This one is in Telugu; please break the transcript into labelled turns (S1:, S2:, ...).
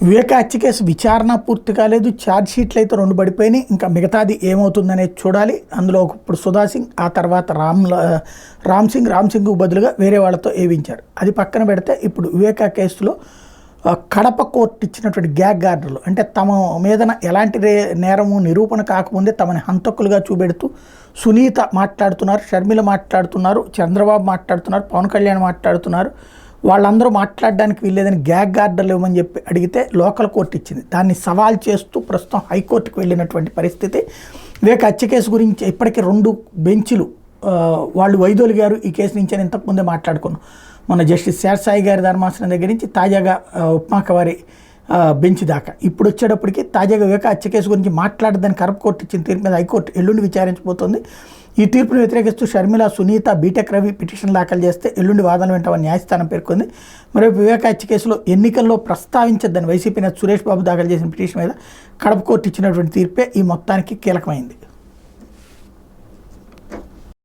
S1: వివేక హత్య కేసు విచారణ పూర్తి కాలేదు. ఛార్జ్ షీట్లు అయితే 2 పడిపోయినాయి. ఇంకా మిగతాది ఏమవుతుందనేది చూడాలి. అందులో ఇప్పుడు సుధా సింగ్, ఆ తర్వాత రామ్ సింగ్కు బదులుగా వేరే వాళ్ళతో ఏవించారు. అది పక్కన పెడితే ఇప్పుడు వివేక కేసులో కడప కోర్టు ఇచ్చినటువంటి గ్యాగ్ ఆర్డర్లు, అంటే తమ మీదన ఎలాంటి నేరము నిరూపణ కాకముందే తమని హంతకులుగా చూపెడుతూ సునీత మాట్లాడుతున్నారు, షర్మిల మాట్లాడుతున్నారు, చంద్రబాబు మాట్లాడుతున్నారు, పవన్ కళ్యాణ్ మాట్లాడుతున్నారు. వాళ్ళందరూ మాట్లాడడానికి వీల్లేదని గ్యాగ్ ఆర్డర్లు ఇవ్వమని చెప్పి అడిగితే లోకల్ కోర్టు ఇచ్చింది. దాన్ని సవాల్ చేస్తూ ప్రస్తుతం హైకోర్టుకు వెళ్ళినటువంటి పరిస్థితి. వివేక హత్య కేసు గురించి ఇప్పటికీ 2 బెంచ్లు వాళ్ళు వైదొలిగారు ఈ కేసు నుంచి అని ఇంతకుముందే మాట్లాడుకున్నాం. మన జస్టిస్ శేషసాయి గారి ధర్మాసనం దగ్గర నుంచి తాజాగా ఉప్మాకవారి బెంచ్ దాకా ఇప్పుడు వచ్చేటప్పటికి తాజాగా వివేక హత్య కేసు గురించి మాట్లాడదని కడప కోర్టు ఇచ్చిన తీర్పు మీద హైకోర్టు ఎల్లుండి విచారించబోతోంది. ఈ తీర్పును వ్యతిరేకిస్తూ షర్మిల, సునీత, బీటెక్ రవి పిటిషన్ దాఖలు చేస్తే ఎల్లుండి వాదనలు వింటామని న్యాయస్థానం పేర్కొంది. మరోవైపు వివేక హత్య కేసులో ఎన్నికల్లో ప్రస్తావించద్దని వైసీపీ నేత సురేష్ బాబు దాఖలు చేసిన పిటిషన్ మీద కడప కోర్టు ఇచ్చినటువంటి తీర్పే ఈ మొత్తానికి కీలకమైంది.